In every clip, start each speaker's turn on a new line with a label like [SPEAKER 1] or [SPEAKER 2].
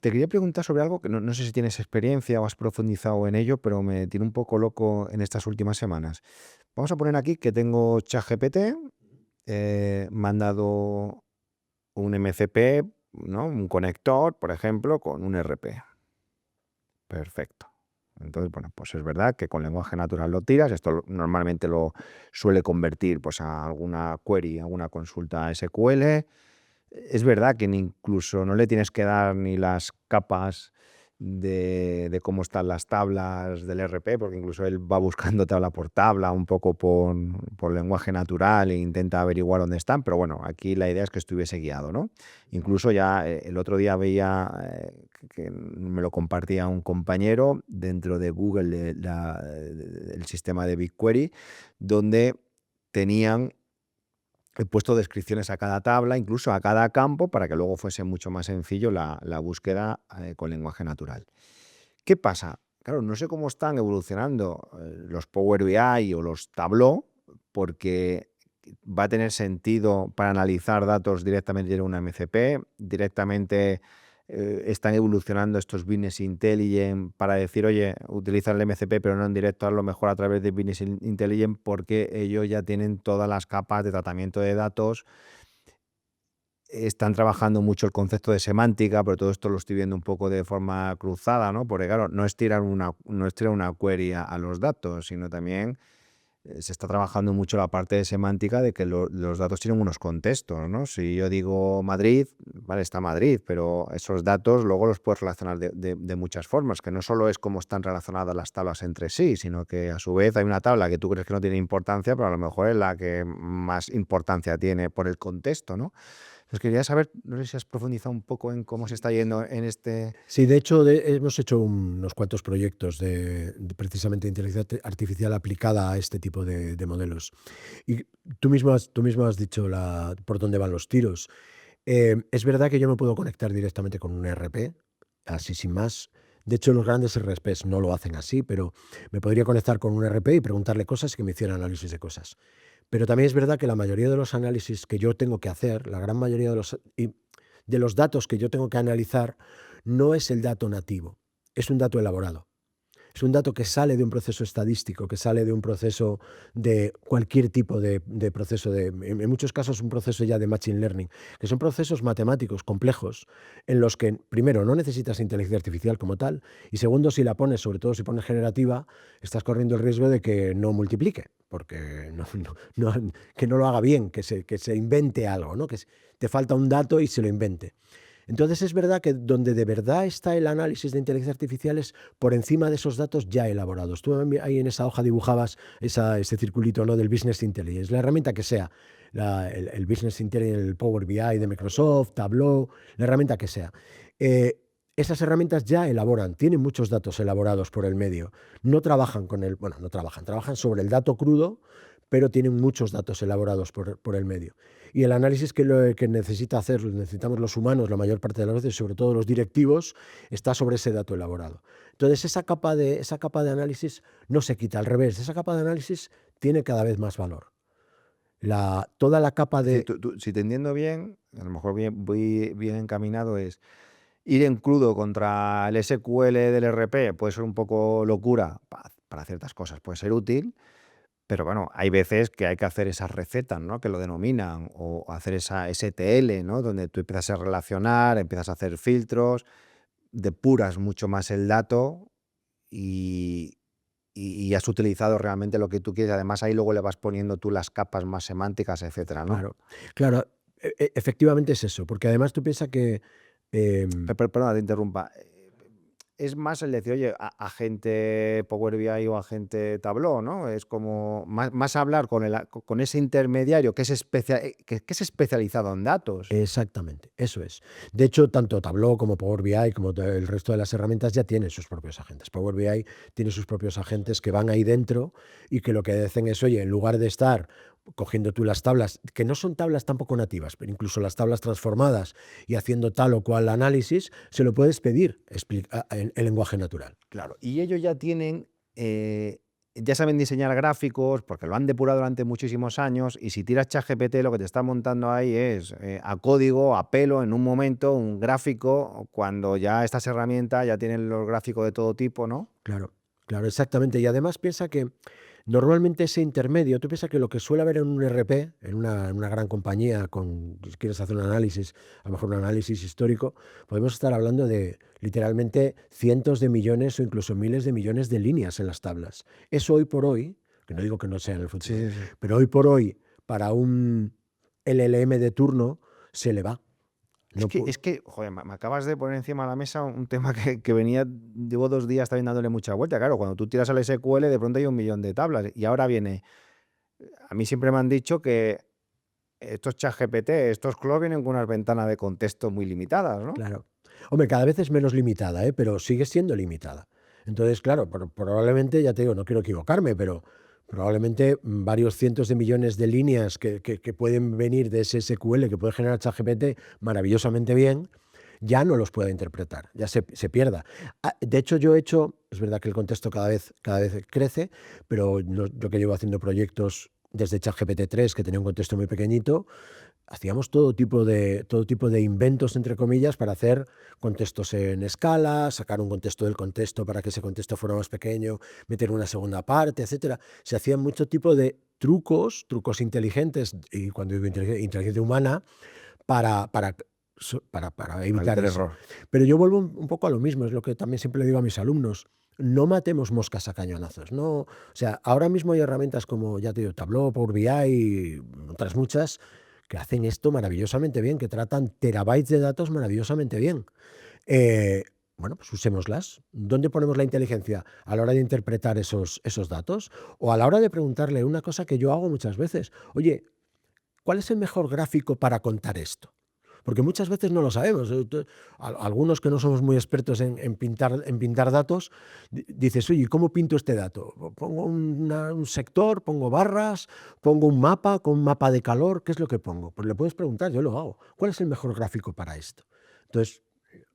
[SPEAKER 1] te quería preguntar sobre algo que no sé si tienes experiencia o has profundizado en ello, pero me tiene un poco loco en estas últimas semanas. Vamos a poner aquí que tengo ChatGPT, me han dado un MCP, ¿no? Un conector, por ejemplo, con un RP. Perfecto. Entonces, bueno, pues es verdad que con lenguaje natural lo tiras. Esto normalmente lo suele convertir pues, a alguna query, a alguna consulta SQL. Es verdad que incluso no le tienes que dar ni las capas de cómo están las tablas del RP, porque incluso él va buscando tabla por tabla, un poco por lenguaje natural e intenta averiguar dónde están, pero bueno, aquí la idea es que estuviese guiado, ¿no? Incluso ya el otro día veía que me lo compartía un compañero dentro de Google, el sistema de BigQuery, donde tenían he puesto descripciones a cada tabla, incluso a cada campo, para que luego fuese mucho más sencillo la búsqueda con lenguaje natural. ¿Qué pasa? Claro, no sé cómo están evolucionando los Power BI o los Tableau, porque va a tener sentido para analizar datos directamente en una MCP, directamente están evolucionando estos Business Intelligence para decir, oye, utiliza el MCP pero no en directo, a lo mejor a través de Business Intelligence porque ellos ya tienen todas las capas de tratamiento de datos, están trabajando mucho el concepto de semántica, pero todo esto lo estoy viendo un poco de forma cruzada, ¿no? Porque claro, no es tirar una query a los datos, sino también se está trabajando mucho la parte de semántica de que los datos tienen unos contextos, ¿no? Si yo digo Madrid, vale, está Madrid, pero esos datos luego los puedes relacionar de muchas formas, que no solo es cómo están relacionadas las tablas entre sí, sino que a su vez hay una tabla que tú crees que no tiene importancia, pero a lo mejor es la que más importancia tiene por el contexto, ¿no? Pues quería saber, no sé si has profundizado un poco en cómo se está yendo en este...
[SPEAKER 2] Sí, de hecho, hemos hecho unos cuantos proyectos de precisamente inteligencia artificial aplicada a este tipo de modelos. Y tú mismo has dicho por dónde van los tiros. Es verdad que yo me puedo conectar directamente con un ERP, así sin más. De hecho, los grandes ERPs no lo hacen así, pero me podría conectar con un ERP y preguntarle cosas y que me hiciera análisis de cosas. Pero también es verdad que la mayoría de los análisis que yo tengo que hacer, la gran mayoría de los datos que yo tengo que analizar, no es el dato nativo, es un dato elaborado. Es un dato que sale de un proceso estadístico, que sale de un proceso de cualquier tipo de proceso, en muchos casos un proceso ya de machine learning, que son procesos matemáticos complejos en los que, primero, no necesitas inteligencia artificial como tal, y segundo, si la pones, sobre todo si pones generativa, estás corriendo el riesgo de que no multiplique, porque que no lo haga bien, que se invente algo, ¿no? Te falta un dato y se lo invente. Entonces es verdad que donde de verdad está el análisis de inteligencia artificial es por encima de esos datos ya elaborados. Tú ahí en esa hoja dibujabas ese circulito, ¿no?, del Business Intelligence, la herramienta que sea, el Business Intelligence, el Power BI de Microsoft, Tableau, la herramienta que sea. Eh, Esas herramientas ya elaboran, tienen muchos datos elaborados por el medio. No trabajan bueno, no trabajan sobre el dato crudo, pero tienen muchos datos elaborados por el medio. Y el análisis que necesita hacer, necesitamos los humanos la mayor parte de las veces, sobre todo los directivos, está sobre ese dato elaborado. Entonces, esa capa de análisis no se quita, al revés, esa capa de análisis tiene cada vez más valor. Toda la capa
[SPEAKER 1] Es decir,
[SPEAKER 2] de...
[SPEAKER 1] si te entiendo bien, a lo mejor voy bien encaminado, es ir en crudo contra el SQL del RP, puede ser un poco locura para ciertas cosas, puede ser útil, pero bueno, hay veces que hay que hacer esas recetas, ¿no? Que lo denominan, o hacer esa STL, ¿no? Donde tú empiezas a relacionar, empiezas a hacer filtros, depuras mucho más el dato y, y has utilizado realmente lo que tú quieres. Además, ahí luego le vas poniendo tú las capas más semánticas, etcétera, ¿no?
[SPEAKER 2] Claro, claro, efectivamente es eso, porque además tú piensas que... em,
[SPEAKER 1] Perdona, te interrumpa. Es más el decir, oye, agente Power BI o agente Tableau, ¿no? Es como más hablar con ese intermediario que que es especializado en datos.
[SPEAKER 2] Exactamente, eso es. De hecho, tanto Tableau como Power BI, como el resto de las herramientas ya tienen sus propios agentes. Power BI tiene sus propios agentes que van ahí dentro y que lo que hacen es, oye, en lugar de estar cogiendo tú las tablas, que no son tablas tampoco nativas, pero incluso las tablas transformadas y haciendo tal o cual análisis, se lo puedes pedir en lenguaje natural.
[SPEAKER 1] Claro. Y ellos ya tienen ya saben diseñar gráficos porque lo han depurado durante muchísimos años y si tiras ChatGPT lo que te está montando ahí es a código, a pelo, en un momento, un gráfico, cuando ya estas herramientas ya tienen los gráficos de todo tipo, ¿no?
[SPEAKER 2] Claro, claro, exactamente. Y además piensa que normalmente ese intermedio, tú piensas que lo que suele haber en un RP, en una gran compañía, si quieres hacer un análisis, a lo mejor un análisis histórico, podemos estar hablando de literalmente cientos de millones o incluso miles de millones de líneas en las tablas. Eso hoy por hoy, que no digo que no sea en el
[SPEAKER 1] Sí,
[SPEAKER 2] futuro,
[SPEAKER 1] sí, sí.
[SPEAKER 2] pero hoy por hoy, para un LLM de turno, se le va.
[SPEAKER 1] Es
[SPEAKER 2] No,
[SPEAKER 1] que, es que, joder, me acabas de poner encima de la mesa un tema que venía, llevo 2 días también dándole mucha vuelta. Claro, cuando tú tiras al SQL, de pronto hay 1 millón de tablas. Y ahora viene, a mí siempre me han dicho que estos ChatGPT, estos Claude vienen con unas ventanas de contexto muy limitadas, ¿no?
[SPEAKER 2] claro. Hombre, cada vez es menos limitada, ¿eh? Pero sigue siendo limitada. Entonces, claro, probablemente, ya te digo, no quiero equivocarme, pero probablemente varios cientos de millones de líneas que pueden venir de ese SQL que puede generar ChatGPT maravillosamente bien, ya no los pueda interpretar, ya se pierda. De hecho, yo he hecho, es verdad que el contexto cada vez crece, pero yo que llevo haciendo proyectos desde ChatGPT 3, que tenía un contexto muy pequeñito, hacíamos todo tipo de inventos, entre comillas, para hacer contextos en escala, sacar un contexto del contexto para que ese contexto fuera más pequeño, meter una segunda parte, etcétera. Se hacían mucho tipo de trucos inteligentes, y cuando digo inteligencia humana, para
[SPEAKER 1] Para
[SPEAKER 2] evitar
[SPEAKER 1] evitar
[SPEAKER 2] eso.
[SPEAKER 1] error.
[SPEAKER 2] Pero yo vuelvo un poco a lo mismo, es lo que también siempre le digo a mis alumnos. No matemos moscas a cañonazos. No, o sea, ahora mismo hay herramientas como, ya te digo, Tableau, Power BI y otras muchas que hacen esto maravillosamente bien, que tratan terabytes de datos maravillosamente bien. Eh, bueno, pues usémoslas. ¿Dónde ponemos la inteligencia? A la hora de interpretar esos datos o a la hora de preguntarle una cosa que yo hago muchas veces. Oye, ¿cuál es el mejor gráfico para contar esto? Porque muchas veces no lo sabemos. Algunos que no somos muy expertos en pintar datos, dices, oye, ¿cómo pinto este dato? ¿Pongo un sector, pongo barras, pongo un mapa con un mapa de calor? ¿Qué es lo que pongo? Pues le puedes preguntar, yo lo hago. ¿Cuál es el mejor gráfico para esto? Entonces,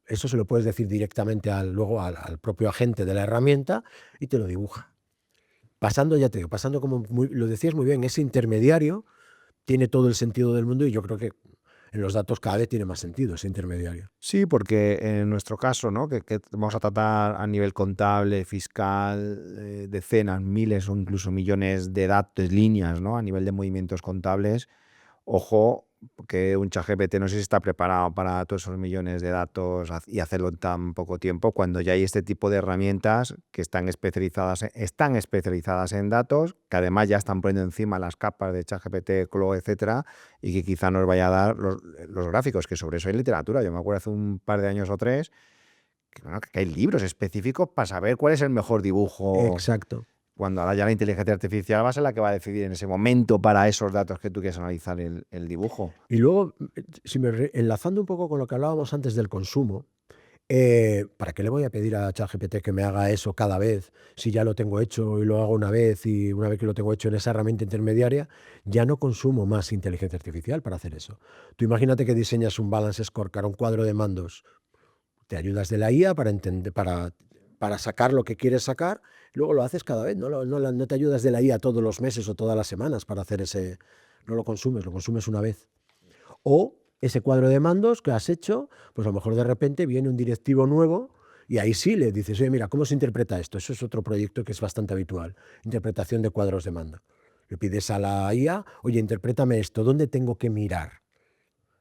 [SPEAKER 2] eso se lo puedes decir directamente luego al propio agente de la herramienta y te lo dibuja. Pasando, ya te digo, pasando como lo decías muy bien, ese intermediario tiene todo el sentido del mundo y yo creo que en los datos cada vez tiene más sentido ese intermediario.
[SPEAKER 1] Sí, porque en nuestro caso, ¿no? Que vamos a tratar a nivel contable, fiscal, decenas, miles o incluso millones de datos, líneas, ¿no? A nivel de movimientos contables. Ojo, que un ChatGPT no sé si está preparado para todos esos millones de datos y hacerlo en tan poco tiempo, cuando ya hay este tipo de herramientas que están especializadas en datos, que además ya están poniendo encima las capas de ChatGPT, Claude, etcétera, y que quizá nos vaya a dar los gráficos, que sobre eso hay literatura. Yo me acuerdo hace un par de años o tres que, bueno, que hay libros específicos para saber cuál es el mejor dibujo,
[SPEAKER 2] Exacto.
[SPEAKER 1] cuando ahora ya la inteligencia artificial va a ser la que va a decidir en ese momento para esos datos que tú quieres analizar el dibujo.
[SPEAKER 2] Y luego, si enlazando un poco con lo que hablábamos antes del consumo, ¿para qué le voy a pedir a ChatGPT que me haga eso cada vez si ya lo tengo hecho y lo hago una vez y una vez que lo tengo hecho en esa herramienta intermediaria, ya no consumo más inteligencia artificial para hacer eso? Tú imagínate que diseñas un balance scorecard, un cuadro de mandos. Te ayudas de la IA para entender, para sacar lo que quieres sacar, luego lo haces cada vez, no te ayudas de la IA todos los meses o todas las semanas para hacer no lo consumes una vez. O ese cuadro de mandos que has hecho, pues a lo mejor de repente viene un directivo nuevo y ahí sí le dices, oye, mira, ¿cómo se interpreta esto? Eso es otro proyecto que es bastante habitual, interpretación de cuadros de mando. Le pides a la IA, oye, interprétame esto, ¿dónde tengo que mirar?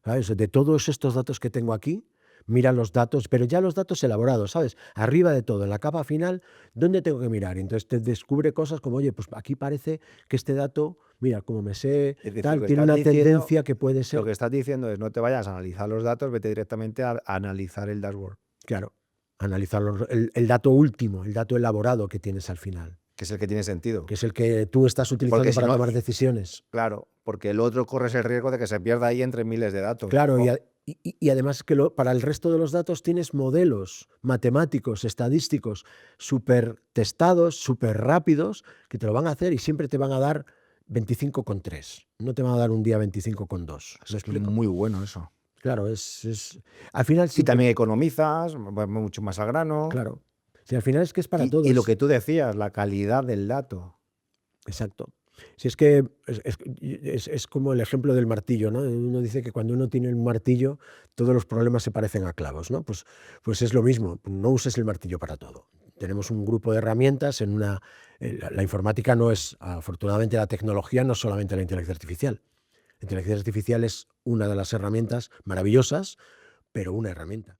[SPEAKER 2] ¿Sabes? De todos estos datos que tengo aquí, mira los datos, pero ya los datos elaborados, ¿sabes? Arriba de todo, en la capa final, ¿dónde tengo que mirar? Y entonces te descubre cosas como, oye, pues aquí parece que este dato, mira, como me sé
[SPEAKER 1] Es decir,
[SPEAKER 2] tal, tiene una tendencia que puede
[SPEAKER 1] lo
[SPEAKER 2] ser,
[SPEAKER 1] que estás diciendo es no te vayas a analizar los datos, vete directamente a analizar el dashboard,
[SPEAKER 2] claro, analizar el dato último, el dato elaborado que tienes al final,
[SPEAKER 1] que es el que tiene sentido.
[SPEAKER 2] que es el que tú estás
[SPEAKER 1] Porque
[SPEAKER 2] utilizando
[SPEAKER 1] si
[SPEAKER 2] para
[SPEAKER 1] no,
[SPEAKER 2] tomar decisiones.
[SPEAKER 1] claro, porque el otro corres el riesgo de que se pierda ahí entre miles de datos.
[SPEAKER 2] Claro, y,
[SPEAKER 1] Ojo.
[SPEAKER 2] a- y- y además que para el resto de los datos tienes modelos matemáticos, estadísticos, súper testados, súper rápidos, que te lo van a hacer y siempre te van a dar 25,3. No te van a dar un día 25,2. ¿Me
[SPEAKER 1] Es que es
[SPEAKER 2] explico?
[SPEAKER 1] muy bueno eso.
[SPEAKER 2] Claro, al final
[SPEAKER 1] Y
[SPEAKER 2] siempre,
[SPEAKER 1] también economizas, va mucho más al grano.
[SPEAKER 2] claro. Si al final es que es para
[SPEAKER 1] Y lo
[SPEAKER 2] todos.
[SPEAKER 1] que tú decías, la calidad del dato.
[SPEAKER 2] Exacto. Si es que es como el ejemplo del martillo, ¿no? Uno dice que cuando uno tiene un martillo, todos los problemas se parecen a clavos, ¿no? Pues es lo mismo, no uses el martillo para todo. Tenemos un grupo de herramientas en una... la informática no es, afortunadamente la tecnología no es solamente la inteligencia artificial. La inteligencia artificial es una de las herramientas maravillosas, pero una herramienta.